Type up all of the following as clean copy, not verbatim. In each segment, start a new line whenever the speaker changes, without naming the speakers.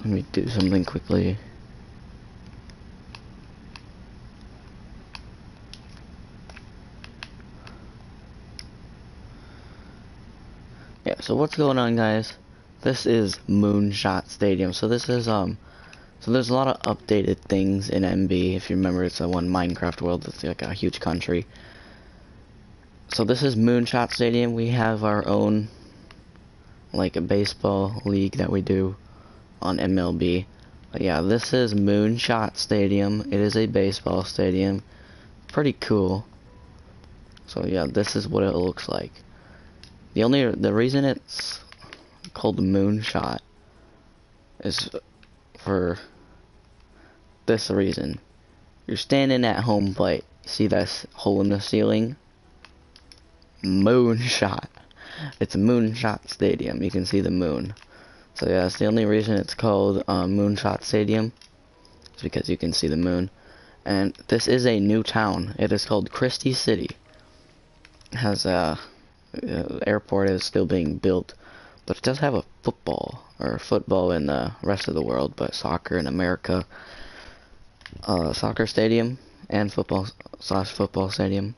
Let me do something quickly. Yeah, so what's going on, guys? This is Moonshot Stadium. So this is so there's a lot of updated things in MB. If you remember, it's a one Minecraft world. It's like a huge country. So this is Moonshot Stadium. We have our own like a baseball league that we do on MLB. But yeah, this is Moonshot Stadium. It is a baseball stadium. Pretty cool. So yeah, this is what it looks like. The reason it's called Moonshot is for this reason. You're standing at home plate. See that hole in the ceiling? Moonshot. It's a Moonshot Stadium. You can see the moon. So yeah, that's the only reason it's called Moonshot Stadium. It's because you can see the moon. And this is a new town. It is called Christie City. It has airport is still being built, but it does have a football in the rest of the world, but soccer in America. Soccer stadium and football stadium.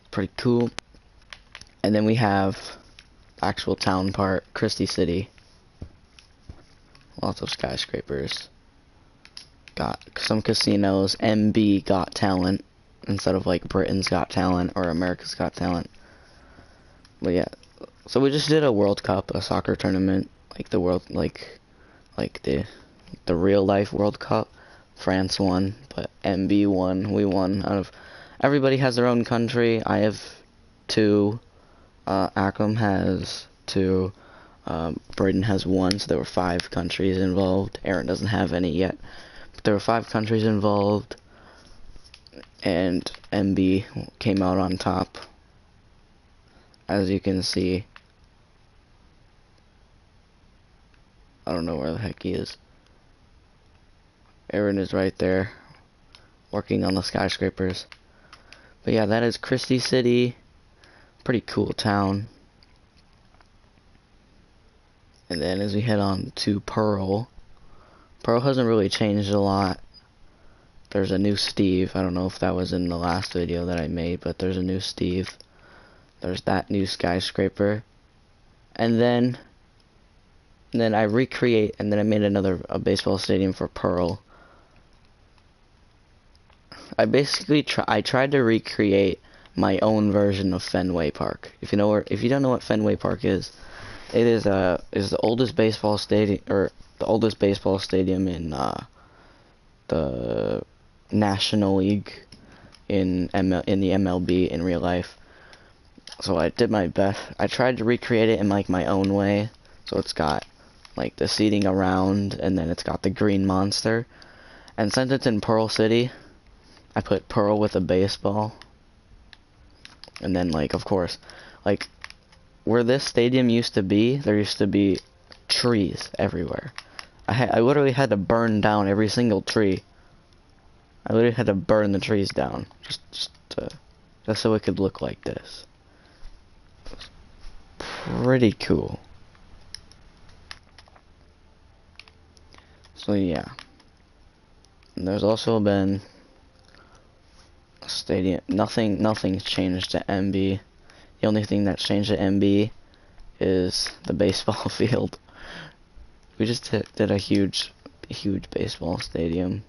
Pretty cool. And then we have actual town part, Christie City. Lots of skyscrapers. Got some casinos. MB Got Talent instead of like Britain's Got Talent or America's Got Talent. But yeah, so we just did a World Cup, a soccer tournament, like the world, like the real life World Cup. France won, but MB won. We won. Out of everybody has their own country. I have 2. Akram has 2. Britain has 1. So there were 5 countries involved. Aaron doesn't have any yet, but there were 5 countries involved, and MB came out on top. As you can see, I don't know where the heck he is. Aaron is right there, working on the skyscrapers. But yeah, that is Christie City. Pretty cool town. And then as we head on to Pearl, Pearl hasn't really changed a lot. There's a new Steve. I don't know if that was in the last video that I made, but there's a new Steve. There's that new skyscraper. And then I recreate, and then I made a baseball stadium for Pearl. I basically tried to recreate my own version of Fenway Park. If you don't know what Fenway Park is, it is the oldest baseball stadium, or the oldest baseball stadium in the National League in the MLB in real life. So I did my best. I tried to recreate it in like my own way. So it's got like the seating around, and then it's got the green monster. And since it's in Pearl City, I put Pearl with a baseball. And then like, of course, like where this stadium used to be, there used to be trees everywhere. I literally had to burn down every single tree. I literally had to burn the trees down just so it could look like this. Pretty cool. So yeah, and there's also been a stadium. Nothing's changed to MB. The only thing that's changed to MB is the baseball field. We just did a huge baseball stadium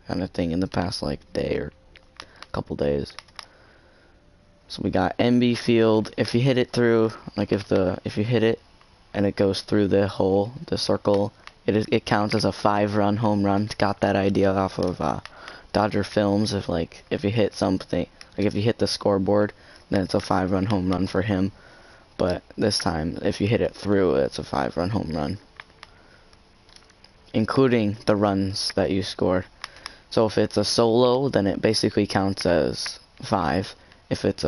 kind of thing in the past like day or couple days. So we got MB Field. If you hit it through, like if you hit it and it goes through the hole, the circle, it counts as a 5-run home run. Got that idea off of Dodger Films. If you hit something, like if you hit the scoreboard, then it's a 5-run home run for him. But this time, if you hit it through, it's a 5-run home run, including the runs that you scored. So if it's a solo, then it basically counts as 5. If there's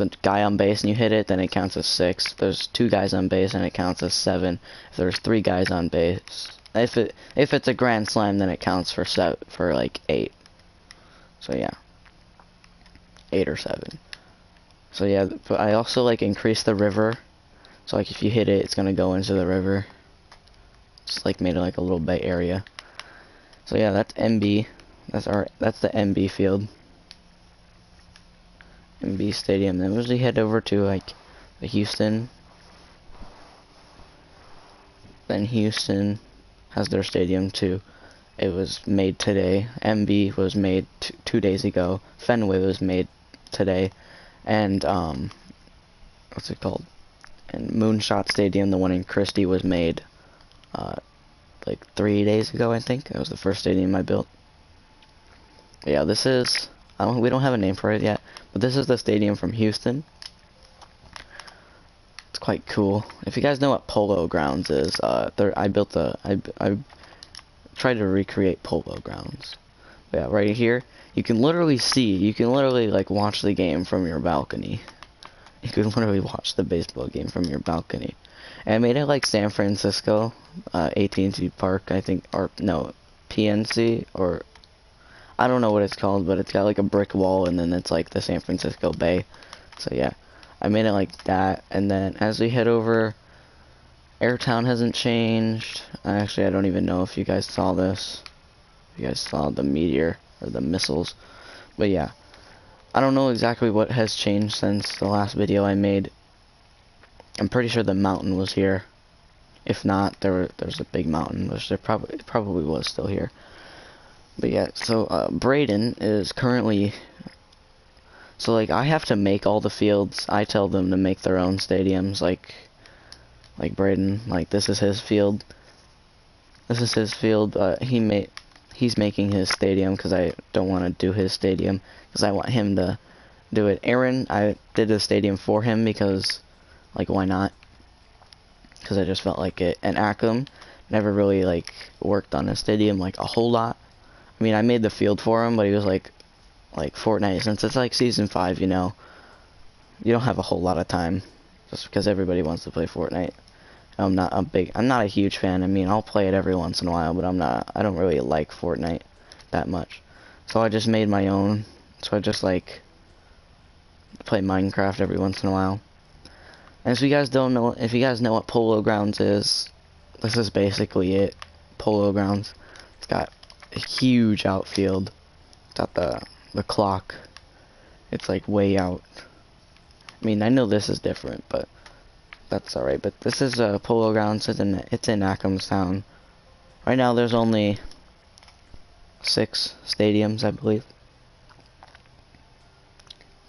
a guy on base and you hit it, then it counts as 6. If there's 2 guys on base, and it counts as 7. If there's 3 guys on base, if it's a grand slam, then it counts for like 8. So yeah, 8 or 7. So yeah, but I also like increased the river. So like if you hit it, it's gonna go into the river. Just like made it like a little bay area. So yeah, that's MB. That's the MB field. MB Stadium. Then we head over to like the Houston. Then Houston has their stadium too. It was made today. MB was made 2 days ago. Fenway was made today. And what's it called? And Moonshot Stadium, the one in Christie, was made like 3 days ago, I think. It was the first stadium I built. But yeah, this is, we don't have a name for it yet, but this is the stadium from Houston. It's quite cool. If you guys know what Polo Grounds is, I tried to recreate Polo Grounds. But yeah, right here, you can literally like watch the game from your balcony. You can literally watch the baseball game from your balcony. And I made it like San Francisco, AT&T Park, I think, or no, PNC, or I don't know what it's called, but it's got like a brick wall, and then it's like the San Francisco Bay. So yeah, I made it like that. And then as we head over, Airtown hasn't changed. Actually, I don't even know if you guys saw this. If you guys saw the meteor or the missiles. But yeah, I don't know exactly what has changed since the last video I made. I'm pretty sure the mountain was here. If not, there's a big mountain, which there probably was still here. But yeah, so Braden is currently, so like I have to make all the fields. I tell them to make their own stadiums, like Braden, like this is his field. This is his field. He's making his stadium because I don't want to do his stadium because I want him to do it. Aaron, I did the stadium for him because, like, why not? Because I just felt like it. And Akum never really like worked on his stadium like a whole lot. I mean, I made the field for him, but he was like Fortnite, since it's like season 5, you know, you don't have a whole lot of time just because everybody wants to play Fortnite. I'm not a huge fan. I mean, I'll play it every once in a while, but I don't really like Fortnite that much. So I just made my own. So I just like play Minecraft every once in a while. And if you guys know what Polo Grounds is, this is basically it. Polo Grounds. It's got a huge outfield. It's got the clock. It's like way out. I mean, I know this is different, but that's alright. But this is Polo Grounds. It's in Akamstown. Right now, there's only 6 stadiums, I believe.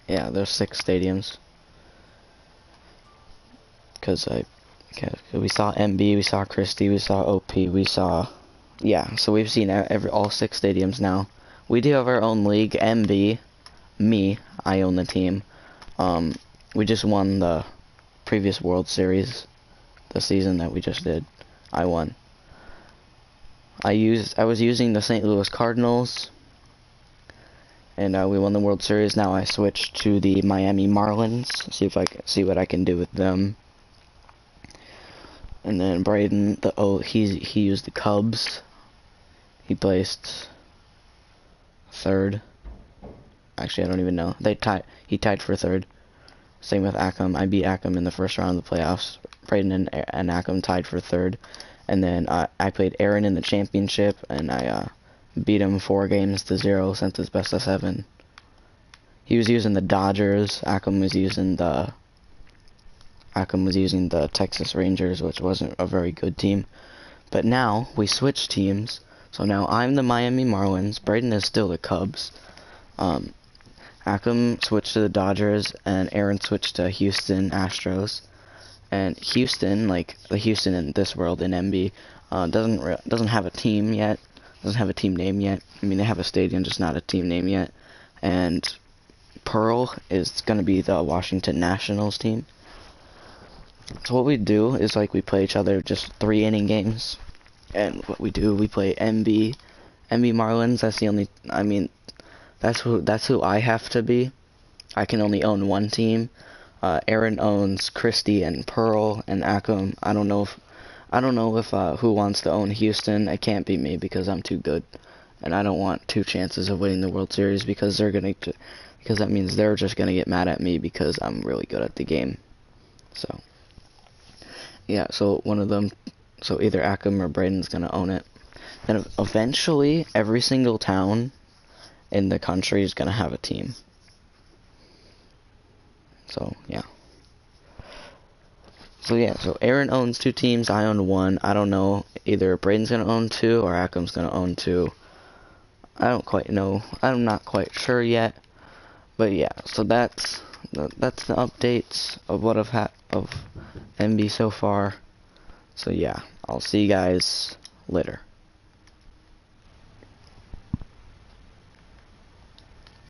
Yeah, there's 6 stadiums. Because we saw MB, we saw Christie, we saw OP, we saw, yeah. So we've seen all 6 stadiums now. We do have our own league, MB. Me, I own the team. We just won the previous World Series, the season that we just did. I won. I was using the St. Louis Cardinals, and we won the World Series. Now I switched to the Miami Marlins. See what I can do with them. And then Braden, he used the Cubs. He placed 3rd. Actually, I don't even know. He tied for 3rd. Same with Akum. I beat Akum in the first round of the playoffs. Braden and Akum tied for 3rd. And then I played Aaron in the championship, and I beat him 4-0 since it's best of 7. He was using the Dodgers. Akum was using the Texas Rangers, which wasn't a very good team. But now we switched teams. So now I'm the Miami Marlins. Braden is still the Cubs. Akum switched to the Dodgers, and Aaron switched to Houston Astros. And Houston, like the Houston in this world in MB, doesn't have a team yet. Doesn't have a team name yet. I mean, they have a stadium, just not a team name yet. And Pearl is going to be the Washington Nationals team. So what we do is like we play each other just 3-inning games. And what we do, we play MB Marlins. That's the only, I mean, that's who I have to be. I can only own one team. Aaron owns Christie and Pearl and Akum. I don't know if who wants to own Houston. It can't be me because I'm too good, and I don't want 2 chances of winning the World Series because that means they're just gonna get mad at me because I'm really good at the game. So yeah, so So either Akum or Braden's gonna own it. Then eventually, every single town in the country is gonna have a team. So yeah. So yeah, so Aaron owns 2 teams, I own 1. I don't know, either Braden's gonna own 2 or Akum's gonna own 2. I don't quite know. I'm not quite sure yet. But yeah, so that's the updates of what I've had of MB so far. So yeah, I'll see you guys later.